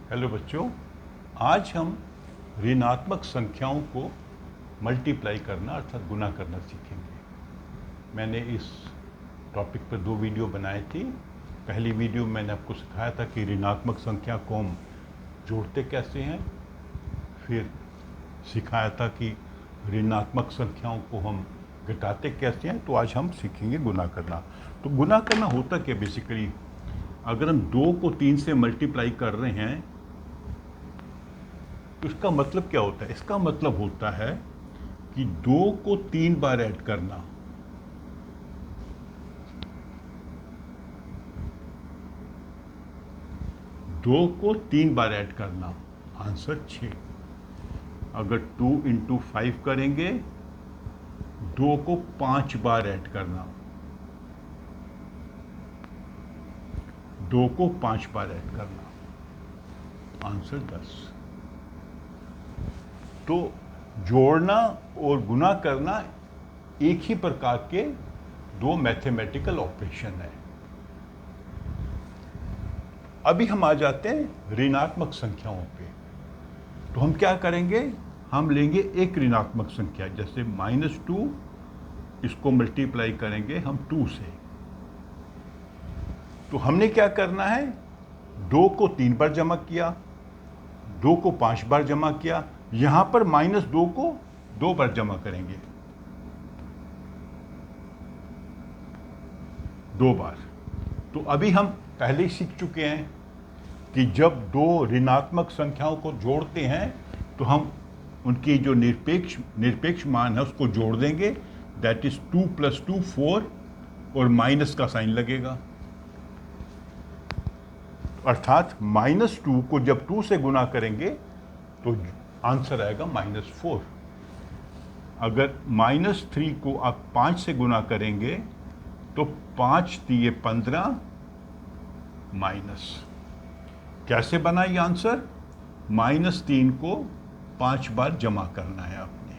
Hello बच्चों, आज हम ऋणात्मक संख्याओं को मल्टीप्लाई करना अर्थात गुना करना सीखेंगे। मैंने इस टॉपिक पर 2 वीडियो बनाए थी। पहली वीडियो में मैंने आपको सिखाया था कि ऋणात्मक संख्या को हम जोड़ते कैसे हैं, फिर सिखाया था कि ऋणात्मक संख्याओं को हम घटाते कैसे हैं। तो आज हम सीखेंगे गुना करना। तो गुना करना होता क्या बेसिकली, अगर हम 2 को 3 से मल्टीप्लाई कर रहे हैं तो इसका मतलब क्या होता है? इसका मतलब होता है कि 2 को 3 बार ऐड करना। दो को 3 बार ऐड करना, आंसर 6। अगर 2 इंटू 5 करेंगे, 2 को 5 बार ऐड करना, 2 को 5 बार ऐड करना, आंसर 10। तो जोड़ना और गुना करना एक ही प्रकार के 2 मैथमेटिकल ऑपरेशन है। अभी हम आ जाते हैं ऋणात्मक संख्याओं पे। तो हम क्या करेंगे, हम लेंगे एक ऋणात्मक संख्या, जैसे -2, इसको मल्टीप्लाई करेंगे हम 2 से। तो हमने क्या करना है, 2 को 3 बार जमा किया, 2 को 5 बार जमा किया, यहां पर -2 को 2 बार जमा करेंगे, 2 बार। तो अभी हम पहले ही सीख चुके हैं कि जब 2 ऋणात्मक संख्याओं को जोड़ते हैं तो हम उनकी जो निरपेक्ष मान है उसको जोड़ देंगे। दैट इज 2 + 2 4, और माइनस का साइन लगेगा। अर्थात -2 को जब 2 से गुना करेंगे तो आंसर आएगा -4। अगर -3 को आप 5 से गुना करेंगे तो 5 × 15 माइनस। कैसे बना ये आंसर? -3 को 5 बार जमा करना है आपने।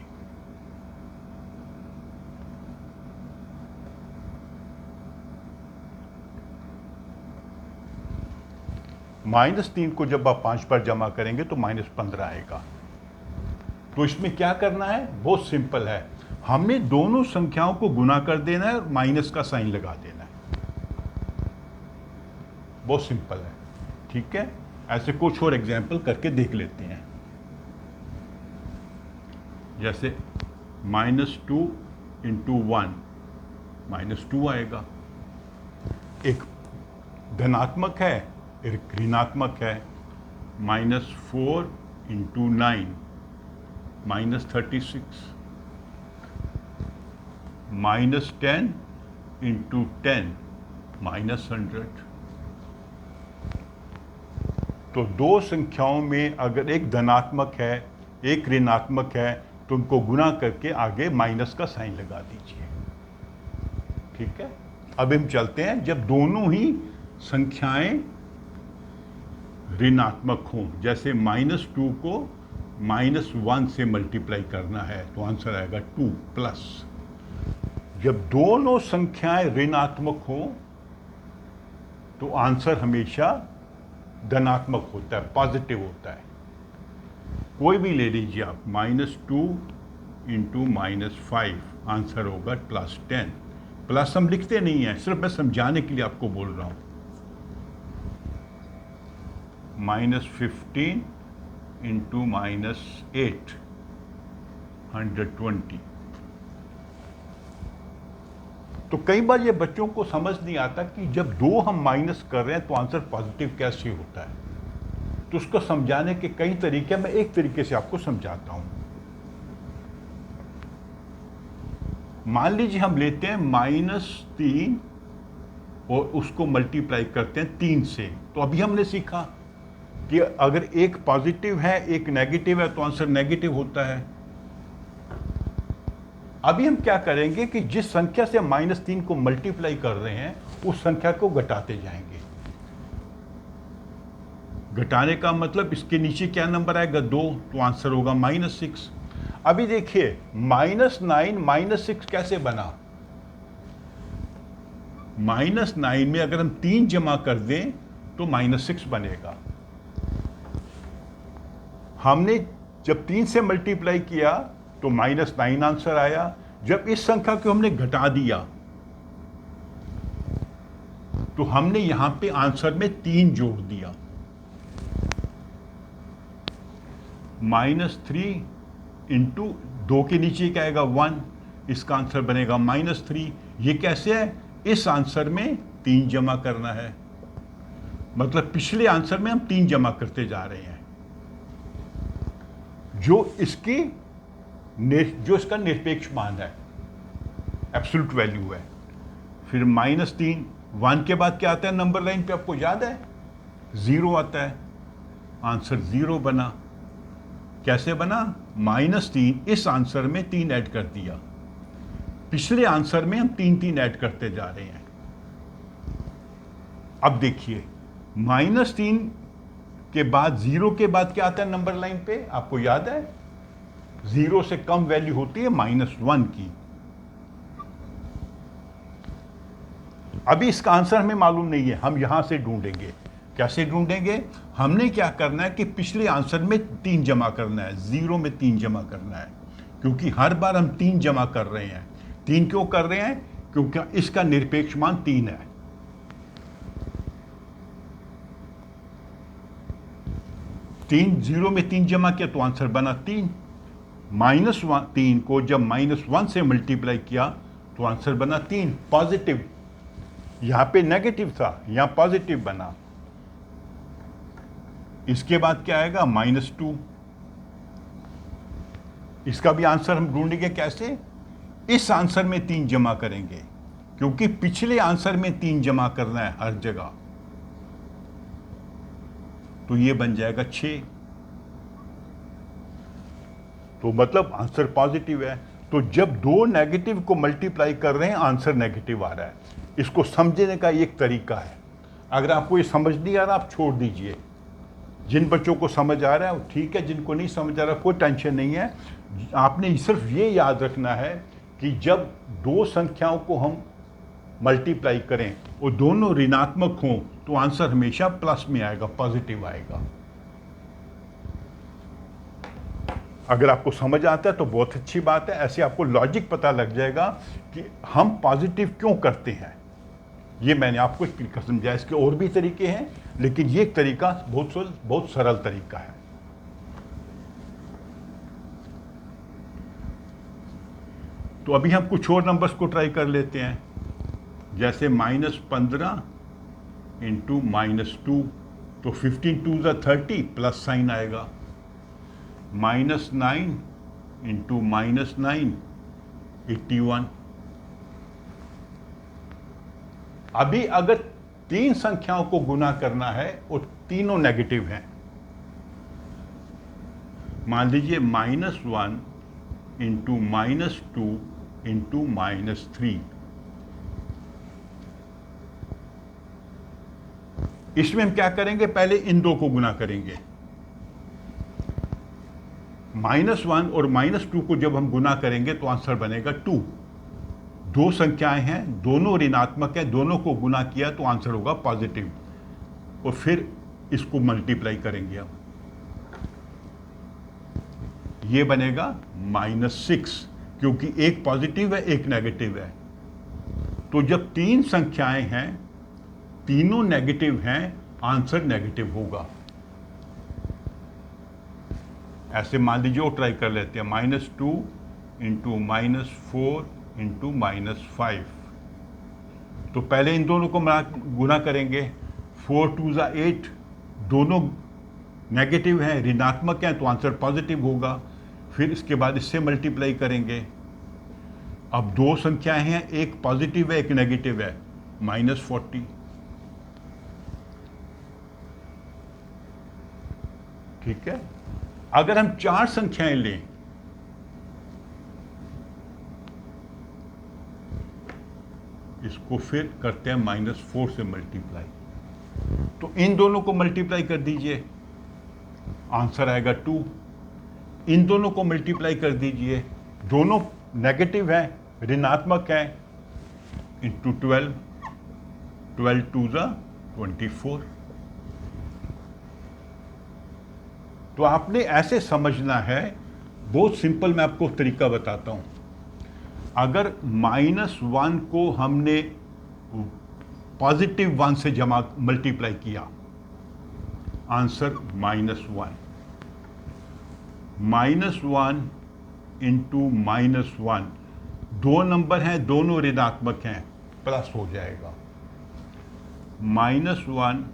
-3 को जब आप 5 बार जमा करेंगे तो -15 आएगा। तो इसमें क्या करना है, बहुत सिंपल है। हमें दोनों संख्याओं को गुना कर देना है और माइनस का साइन लगा देना है। बहुत सिंपल है, ठीक है। ऐसे कुछ और एग्जाम्पल करके देख लेते हैं। जैसे -2 × 1, -2 आएगा। एक धनात्मक है, एक ऋणात्मक है। -4 × 9, -36। -10 × 10, -100। तो 2 संख्याओं में अगर एक धनात्मक है, एक ऋणात्मक है, तो उनको गुना करके आगे माइनस का साइन लगा दीजिए, ठीक है। अब हम चलते हैं, जब दोनों ही संख्याएं ऋणात्मक हों, जैसे -2 को -1 से मल्टीप्लाई करना है तो आंसर आएगा 2+। जब दोनों संख्याएं ऋणात्मक हों तो आंसर हमेशा धनात्मक होता है, पॉजिटिव होता है। कोई भी ले लीजिए आप, -2 × -5, आंसर होगा +10। प्लस हम लिखते नहीं हैं, सिर्फ मैं समझाने के लिए आपको बोल रहा हूं। -15 × -8, 120। तो कई बार ये बच्चों को समझ नहीं आता कि जब 2 हम माइनस कर रहे हैं तो आंसर पॉजिटिव कैसे होता है। तो उसको समझाने के कई तरीके, मैं एक तरीके से आपको समझाता हूं। मान लीजिए हम लेते हैं -3 और उसको मल्टीप्लाई करते हैं 3 से। तो अभी हमने सीखा कि अगर एक पॉजिटिव है एक नेगेटिव है तो आंसर नेगेटिव होता है। अभी हम क्या करेंगे कि जिस संख्या से -3 को मल्टीप्लाई कर रहे हैं उस संख्या को घटाते जाएंगे। घटाने का मतलब इसके नीचे क्या नंबर आएगा, 2, तो आंसर होगा -6। अभी देखिए -9 -6 कैसे बना। -9 में अगर हम 3 जमा कर दें तो -6 बनेगा। हमने जब 3 से मल्टीप्लाई किया तो -9 आंसर आया। जब इस संख्या को हमने घटा दिया तो हमने यहां पे आंसर में 3 जोड़ दिया। -3 इंटू 2 के नीचे क्या आएगा 1, इसका आंसर बनेगा -3। ये कैसे है? इस आंसर में 3 जमा करना है, मतलब पिछले आंसर में हम 3 जमा करते जा रहे हैं, जो इसका निरपेक्ष मान है, एब्सोल्यूट वैल्यू है। फिर -3, 1 के बाद क्या आता है नंबर लाइन पे, आपको याद है? 0 आता है, आंसर 0 बना। कैसे बना? -3 इस आंसर में 3 ऐड कर दिया, पिछले आंसर में हम 3 ऐड करते जा रहे हैं। अब देखिए -3 के बाद 0 के बाद क्या आता है नंबर लाइन पे, आपको याद है? 0 से कम वैल्यू होती है -1 की। अभी इसका आंसर हमें मालूम नहीं है, हम यहां से ढूंढेंगे। कैसे ढूंढेंगे? हमने क्या करना है कि पिछले आंसर में 3 जमा करना है, 0 में 3 जमा करना है, क्योंकि हर बार हम 3 जमा कर रहे हैं। 3 क्यों कर रहे हैं? क्योंकि इसका निरपेक्ष मान 3 है। तीन 0 में 3 जमा किया तो आंसर बना 3। -3 को जब -1 से मल्टीप्लाई किया तो आंसर बना 3, पॉजिटिव। यहां पे नेगेटिव था, यहां पॉजिटिव बना। इसके बाद क्या आएगा? -2। इसका भी आंसर हम ढूंढेंगे कैसे? इस आंसर में 3 जमा करेंगे, क्योंकि पिछले आंसर में 3 जमा करना है हर जगह। तो ये बन जाएगा 6। तो मतलब आंसर पॉजिटिव है। तो जब 2 नेगेटिव को मल्टीप्लाई कर रहे हैं आंसर नेगेटिव आ रहा है। इसको समझने का एक तरीका है। अगर आपको ये समझ नहीं आ रहा आप छोड़ दीजिए। जिन बच्चों को समझ आ रहा है वो ठीक है, जिनको नहीं समझ आ रहा कोई टेंशन नहीं है। आपने सिर्फ ये याद रखना है कि जब 2 संख्याओं को हम मल्टीप्लाई करें वो दोनों ऋणात्मक हों तो आंसर हमेशा प्लस में आएगा, पॉजिटिव आएगा। अगर आपको समझ आता है तो बहुत अच्छी बात है। ऐसे आपको लॉजिक पता लग जाएगा कि हम पॉजिटिव क्यों करते हैं। ये मैंने आपको एक तरीका समझाया, इसके और भी तरीके हैं, लेकिन ये एक तरीका बहुत सरल तरीका है। तो अभी हम कुछ और नंबर्स को ट्राई कर लेते हैं, जैसे -15 इंटू -2, तो 15 2 ज़ा 30 प्लस साइन आएगा। -9 इंटू -9 81। अभी अगर 3 संख्याओं को गुना करना है और तीनों नेगेटिव हैं, मान लीजिए -1 इंटू -2 इंटू -3, इसमें हम क्या करेंगे? पहले इन 2 को गुना करेंगे। -1 और -2 को जब हम गुना करेंगे तो आंसर बनेगा 2। 2 संख्याएं हैं, दोनों ऋणात्मक हैं, दोनों को गुना किया तो आंसर होगा पॉजिटिव। और फिर इसको मल्टीप्लाई करेंगे हम, ये बनेगा -6, क्योंकि एक पॉजिटिव है एक नेगेटिव है। तो जब 3 संख्याएं हैं, तीनों नेगेटिव हैं, आंसर नेगेटिव होगा। ऐसे मान लीजिए और ट्राई कर लेते हैं। -2 इंटू -4 इंटू -5, तो पहले इन दोनों को गुना करेंगे। 4 2 ज़ा 8, दोनों नेगेटिव हैं, ऋणात्मक हैं, तो आंसर पॉजिटिव होगा। फिर इसके बाद इससे मल्टीप्लाई करेंगे। अब 2 संख्याएं हैं, एक पॉजिटिव है एक नेगेटिव है, -40। ठीक है। अगर हम 4 संख्याएं लें, इसको फिर करते हैं -4 से मल्टीप्लाई, तो इन दोनों को मल्टीप्लाई कर दीजिए, आंसर आएगा 2। इन दोनों को मल्टीप्लाई कर दीजिए, दोनों नेगेटिव हैं, ऋणात्मक हैं, इंटू 12, 12 2 ज़ा 24। तो आपने ऐसे समझना है, बहुत सिंपल मैं आपको तरीका बताता हूँ। अगर -1 को हमने +1 से जमा मल्टीप्लाई किया, आंसर -1। -1 इंटू -1, दो नंबर हैं, दोनों ऋणात्मक हैं, प्लस हो जाएगा। -1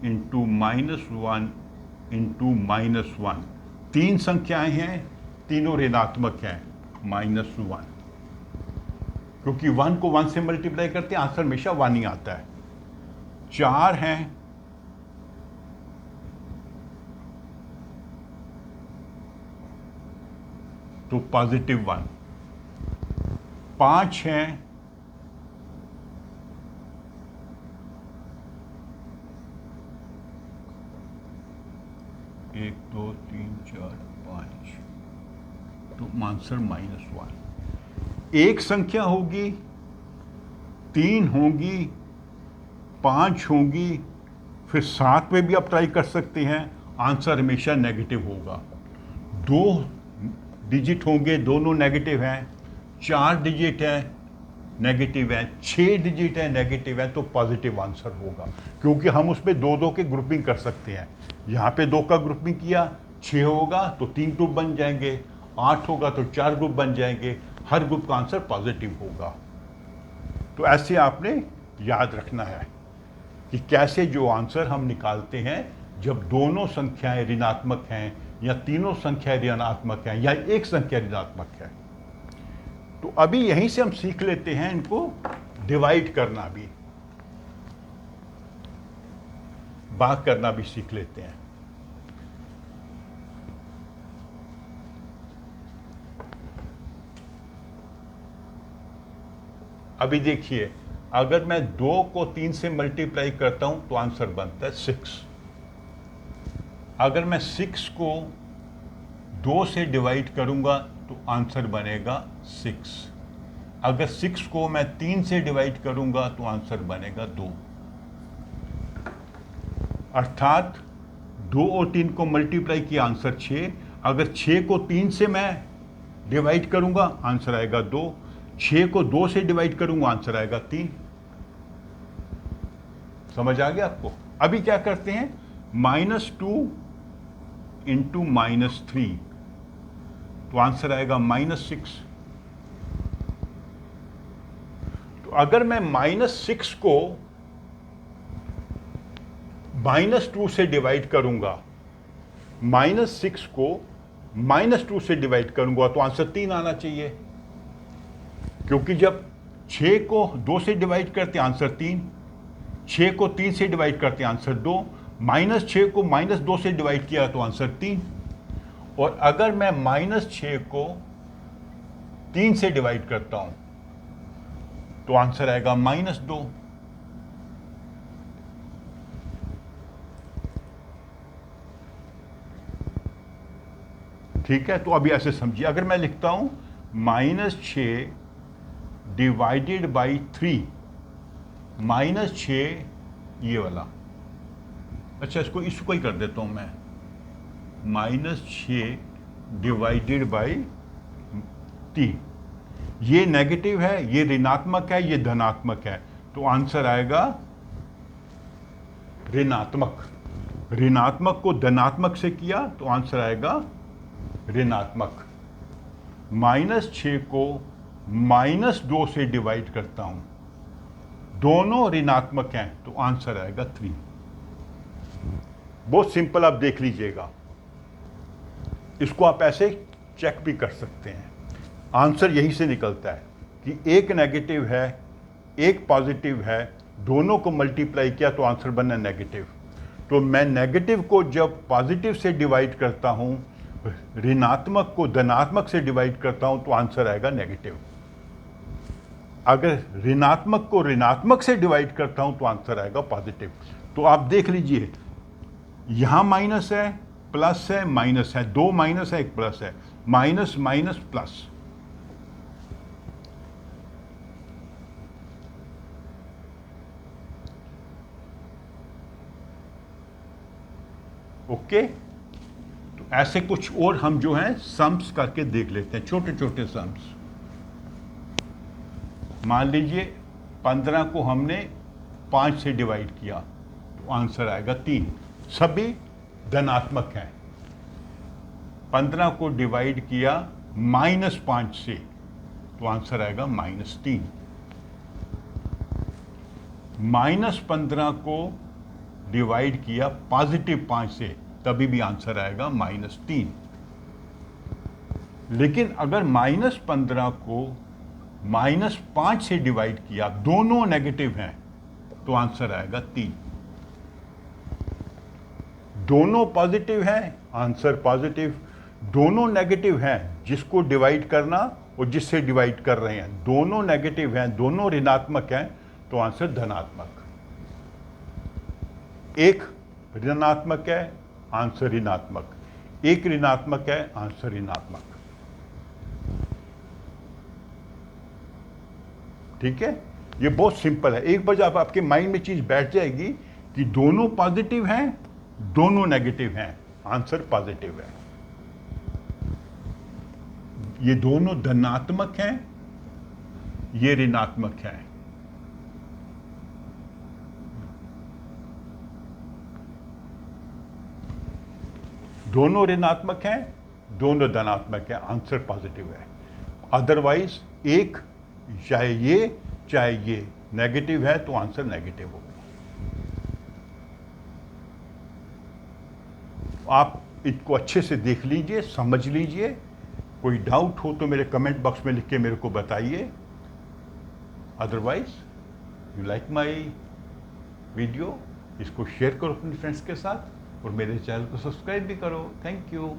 इंटू -1 इंटू -1, तीन संख्याएं हैं, तीनों ऋणात्मक हैं, -1। क्योंकि 1 को 1 से मल्टीप्लाई करते हैं, आंसर हमेशा 1 ही आता है। 4 हैं, तो +1। 5 हैं, एक, दो, तीन, चार, 5, तो आंसर -1। एक संख्या होगी, 3 होंगी, 5 होंगी, फिर 7 में भी आप ट्राई कर सकते हैं, आंसर हमेशा नेगेटिव होगा। 2 डिजिट होंगे, दोनों नेगेटिव हैं। 4 डिजिट है, नेगेटिव है। 6 डिजिट है, नेगेटिव है, तो पॉजिटिव आंसर होगा। क्योंकि हम उसमें 2-2 के ग्रुपिंग कर सकते हैं। यहाँ पे 2 का ग्रुपिंग किया, 6 होगा तो 3 ग्रुप बन जाएंगे, 8 होगा तो 4 ग्रुप बन जाएंगे। हर ग्रुप का आंसर पॉजिटिव होगा। तो ऐसे आपने याद रखना है कि कैसे जो आंसर हम निकालते हैं जब दोनों संख्याएं ऋणात्मक हैं, या तीनों संख्याएं ऋणात्मक हैं, या एक संख्या ऋणात्मक है। तो अभी यहीं से हम सीख लेते हैं इनको डिवाइड करना भी, भाग करना भी सीख लेते हैं। अभी देखिए, अगर मैं 2 को 3 से मल्टीप्लाई करता हूं तो आंसर बनता है 6। अगर मैं 6 को 2 से डिवाइड करूंगा तो आंसर बनेगा 6। अगर 6 को मैं 3 से डिवाइड करूंगा तो आंसर बनेगा 2। अर्थात 2 और 3 को मल्टीप्लाई किया, आंसर 6। अगर 6 को 3 से मैं डिवाइड करूंगा, आंसर आएगा 2। 6 को 2 से डिवाइड करूंगा, आंसर आएगा 3। समझ आ गया आपको? अभी क्या करते हैं, -2 इंटू -3, तो आंसर आएगा -6। तो अगर मैं -6 को -2 से डिवाइड करूंगा, -6 को -2 से डिवाइड करूंगा तो आंसर 3 आना चाहिए। क्योंकि जब 6 को 2 से डिवाइड करते आंसर 3, 6 को 3 से डिवाइड करते आंसर 2, -6 को -2 से डिवाइड किया तो आंसर 3। और अगर मैं -6 को 3 से डिवाइड करता हूं तो आंसर आएगा -2। ठीक है, तो अभी ऐसे समझिए, अगर मैं लिखता हूं -6 डिवाइडेड बाई 3, -6 ये वाला, अच्छा इसको ही कर देता हूं मैं, -6 डिवाइडेड बाई 3। ये नेगेटिव है, ये ऋणात्मक है, ये धनात्मक है, तो आंसर आएगा ऋणात्मक। ऋणात्मक को धनात्मक से किया तो आंसर आएगा ऋणात्मक। -6 को -2 से डिवाइड करता हूं, दोनों ऋणात्मक हैं, तो आंसर आएगा 3। बहुत सिंपल, आप देख लीजिएगा, इसको आप ऐसे चेक भी कर सकते हैं। आंसर यही से निकलता है कि एक नेगेटिव है, एक पॉजिटिव है, दोनों को मल्टीप्लाई किया तो आंसर बना नेगेटिव। तो मैं नेगेटिव को जब पॉजिटिव से डिवाइड करता हूं, ऋणात्मक को धनात्मक से डिवाइड करता हूं, तो आंसर आएगा नेगेटिव। अगर ऋणात्मक को ऋणात्मक से डिवाइड करता हूं तो आंसर आएगा पॉजिटिव। तो आप देख लीजिए, यहां माइनस है, प्लस है, माइनस है, 2 माइनस है, 1 प्लस है, माइनस माइनस प्लस। ओके, ऐसे कुछ और हम जो हैं सम्स करके देख लेते हैं, छोटे छोटे सम्स। मान लीजिए 15 को हमने 5 से डिवाइड किया तो आंसर आएगा 3। सभी धनात्मक हैं। 15 को डिवाइड किया -5 से तो आंसर आएगा -3। -15 को डिवाइड किया +5 से तभी भी आंसर आएगा -3। लेकिन अगर -15 को -5 से डिवाइड किया, दोनों नेगेटिव हैं, तो आंसर आएगा 3। दोनों पॉजिटिव हैं, आंसर पॉजिटिव। दोनों नेगेटिव हैं, जिसको डिवाइड करना और जिससे डिवाइड कर रहे हैं दोनों नेगेटिव हैं, दोनों ऋणात्मक हैं, तो आंसर धनात्मक। एक ऋणात्मक है, आंसर ऋणात्मक। एक ऋणात्मक है, आंसर ऋणात्मक। ठीक है, ये बहुत सिंपल है। एक बार जब आपके माइंड में चीज बैठ जाएगी कि दोनों पॉजिटिव हैं, दोनों नेगेटिव हैं, आंसर पॉजिटिव है। ये दोनों धनात्मक हैं, ये ऋणात्मक हैं। दोनों ऋणात्मक हैं, दोनों धनात्मक हैं, आंसर पॉजिटिव है। अदरवाइज एक चाहे ये नेगेटिव है तो आंसर नेगेटिव होगा। आप इसको अच्छे से देख लीजिए, समझ लीजिए। कोई डाउट हो तो मेरे कमेंट बॉक्स में लिख के मेरे को बताइए। Otherwise you like my video, इसको शेयर करो अपने फ्रेंड्स के साथ और मेरे चैनल को सब्सक्राइब भी करो। Thank you.